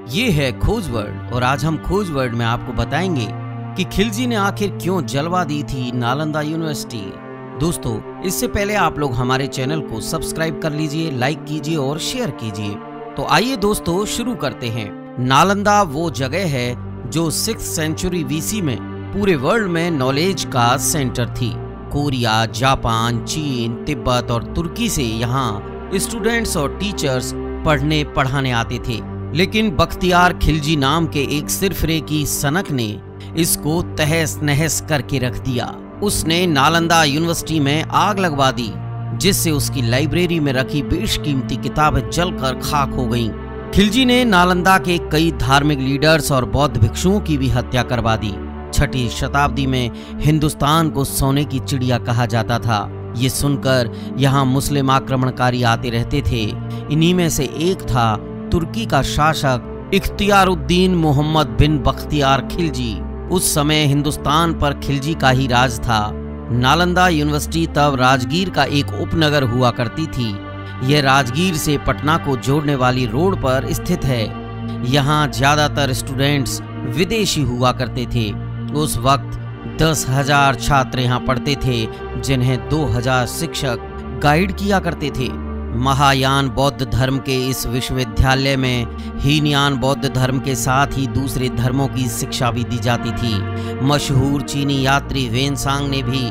ये है खोज वर्ड और आज हम खोज वर्ड में आपको बताएंगे कि खिलजी ने आखिर क्यों जलवा दी थी नालंदा यूनिवर्सिटी। दोस्तों, इससे पहले आप लोग हमारे चैनल को सब्सक्राइब कर लीजिए, लाइक कीजिए और शेयर कीजिए। तो आइए दोस्तों शुरू करते हैं। नालंदा वो जगह है जो 6th सेंचुरी BC में पूरे वर्ल्ड में नॉलेज का सेंटर थी। कोरिया, जापान, चीन, तिब्बत और तुर्की से यहाँ स्टूडेंट्स और टीचर्स पढ़ने पढ़ाने आते थे, लेकिन बख्तियार खिलजी नाम के एक सिरफिरे की सनक ने इसको तहस नहस करके रख दिया। उसने नालंदा यूनिवर्सिटी में आग लगवा दी, जिससे उसकी लाइब्रेरी में रखी बेशकीमती किताबें जलकर खाक हो गईं। खिलजी ने नालंदा के कई धार्मिक लीडर्स और बौद्ध भिक्षुओं की भी हत्या करवा दी। 6ठी शताब्दी में हिंदुस्तान को सोने की चिड़िया कहा जाता था। ये सुनकर यहाँ मुस्लिम आक्रमणकारी आते रहते थे। इन्हीं में से एक था तुर्की का शासक इख्तियारुद्दीन मोहम्मद बिन बख्तियार खिलजी। उस समय हिंदुस्तान पर खिलजी का ही राज था। नालंदा यूनिवर्सिटी तब राजगीर का एक उपनगर हुआ करती थी। यह राजगीर से पटना को जोड़ने वाली रोड पर स्थित है। यहाँ ज्यादातर स्टूडेंट्स विदेशी हुआ करते थे। उस वक्त 10,000 छात्र यहाँ पढ़ते थे, जिन्हें 2,000 शिक्षक गाइड किया करते थे। महायान बौद्ध धर्म के इस विश्वविद्यालय में हीनयान बौद्ध धर्म के साथ ही दूसरे धर्मों की शिक्षा भी दी जाती थी। मशहूर चीनी यात्री वेनसांग ने भी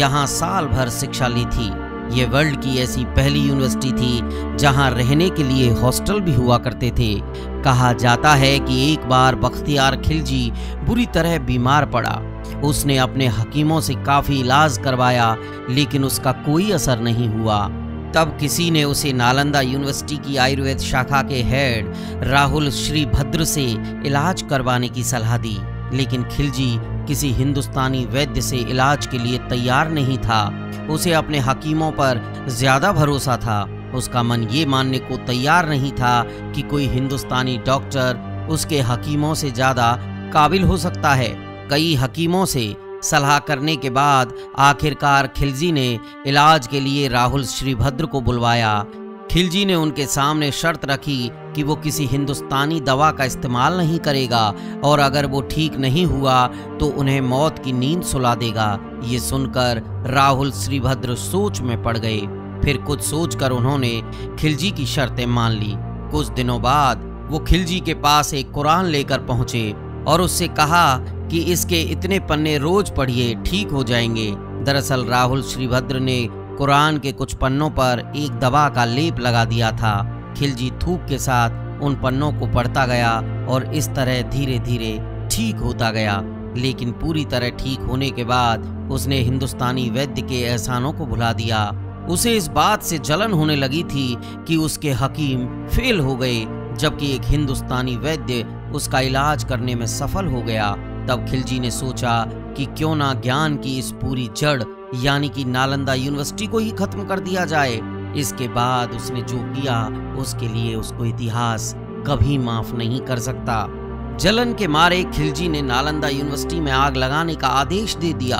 यहाँ साल भर शिक्षा ली थी। ये वर्ल्ड की ऐसी पहली यूनिवर्सिटी थी जहाँ रहने के लिए हॉस्टल भी हुआ करते थे। कहा जाता है कि एक बार बख्तियार खिलजी बुरी तरह बीमार पड़ा। उसने अपने हकीमों से काफी इलाज करवाया, लेकिन उसका कोई असर नहीं हुआ। तब किसी ने उसे नालंदा यूनिवर्सिटी की आयुर्वेद शाखा के हेड राहुल श्रीभद्र से इलाज करवाने की सलाह दी, लेकिन खिलजी किसी हिंदुस्तानी वैद्य से इलाज के लिए तैयार नहीं था। उसे अपने हकीमों पर ज्यादा भरोसा था। उसका मन ये मानने को तैयार नहीं था कि कोई हिंदुस्तानी डॉक्टर उसके हकीमों से ज्यादा काबिल हो सकता है। कई हकीमों से सलाह करने के बाद आखिरकार खिलजी ने इलाज के लिए राहुल श्रीभद्र को बुलवाया। खिलजी ने उनके सामने शर्त रखी कि वो किसी हिंदुस्तानी दवा का इस्तेमाल नहीं करेगा और अगर वो ठीक नहीं हुआ तो उन्हें मौत की नींद सुला देगा। ये सुनकर राहुल श्रीभद्र सोच में पड़ गए। फिर कुछ सोचकर उन्होंने खिलजी की शर्तें मान ली। कुछ दिनों बाद वो खिलजी के पास एक कुरान लेकर पहुंचे और उससे कहा कि इसके इतने पन्ने रोज पढ़िए, ठीक हो जाएंगे। दरअसल राहुल श्रीभद्र ने कुरान के कुछ पन्नों पर एक दवा का लेप लगा दिया था। खिलजी थूक के साथ उन पन्नों को पढ़ता गया और इस तरह धीरे धीरे ठीक होता गया। लेकिन पूरी तरह ठीक होने के बाद उसने हिंदुस्तानी वैद्य के एहसानों को भुला दिया। उसे इस बात से जलन होने लगी थी कि उसके हकीम फेल हो गए, जबकि एक हिंदुस्तानी वैद्य उसका इलाज करने में सफल हो गया। तब खिलजी ने सोचा कि क्यों ना ज्ञान की इस पूरी जड़ यानी कि नालंदा यूनिवर्सिटी को ही खत्म कर दिया जाए। इसके बाद उसने जो किया उसके लिए उसको इतिहास कभी माफ नहीं कर सकता। जलन के मारे खिलजी ने नालंदा यूनिवर्सिटी में आग लगाने का आदेश दे दिया।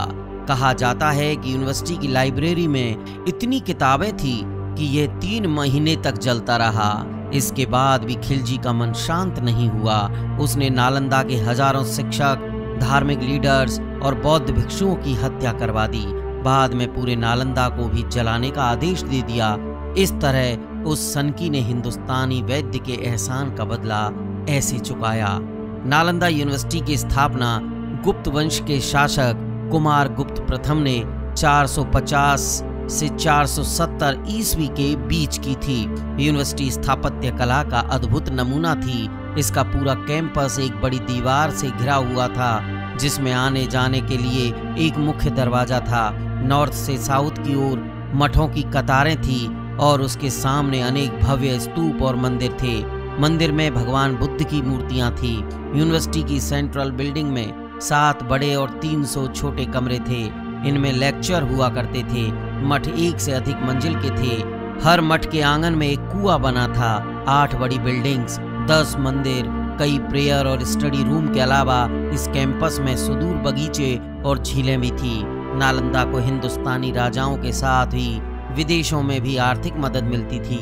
कहा जाता है कि यूनिवर्सिटी की लाइब्रेरी में इतनी किताबें थी कि यह 3 महीने तक जलता रहा। इसके बाद भी खिलजी का मन शांत नहीं हुआ। उसने नालंदा के हजारों शिक्षक, धार्मिक लीडर्स और बौद्ध भिक्षुओं की हत्या करवा दी। बाद में पूरे नालंदा को भी जलाने का आदेश दे दिया। इस तरह उस सनकी ने हिंदुस्तानी वैद्य के एहसान का बदला ऐसे चुकाया। नालंदा यूनिवर्सिटी की स्थापना गुप्त वंश के शासक कुमार गुप्त प्रथम ने 450 से 470 ईस्वी के बीच की थी। यूनिवर्सिटी स्थापत्य कला का अद्भुत नमूना थी। इसका पूरा कैंपस एक बड़ी दीवार से घिरा हुआ था, जिसमें आने जाने के लिए एक मुख्य दरवाजा था। नॉर्थ से साउथ की ओर मठों की कतारें थी और उसके सामने अनेक भव्य स्तूप और मंदिर थे। मंदिर में भगवान बुद्ध की मूर्तियां थी। यूनिवर्सिटी की सेंट्रल बिल्डिंग में 7 बड़े और 300 छोटे कमरे थे। इनमें लेक्चर हुआ करते थे। मठ 1 से अधिक मंजिल के थे। हर मठ के आंगन में एक कुआं बना था। 8 बड़ी बिल्डिंग्स, 10 मंदिर, कई प्रेयर और स्टडी रूम के अलावा इस कैंपस में सुदूर बगीचे और झीलें भी थी। नालंदा को हिंदुस्तानी राजाओं के साथ ही विदेशों में भी आर्थिक मदद मिलती थी।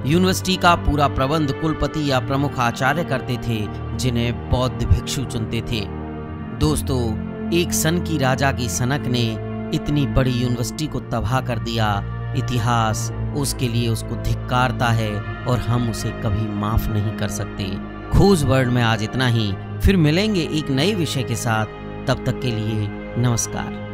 यूनिवर्सिटी का पूरा प्रबंध कुलपति या प्रमुख आचार्य करते थे, जिन्हें बौद्ध भिक्षु चुनते थे। दोस्तों, एक सन की राजा की सनक ने इतनी बड़ी यूनिवर्सिटी को तबाह कर दिया। इतिहास उसके लिए उसको धिक्कारता है और हम उसे कभी माफ नहीं कर सकते। खोज वर्ल्ड में आज इतना ही, फिर मिलेंगे एक नए विषय के साथ। तब तक के लिए नमस्कार।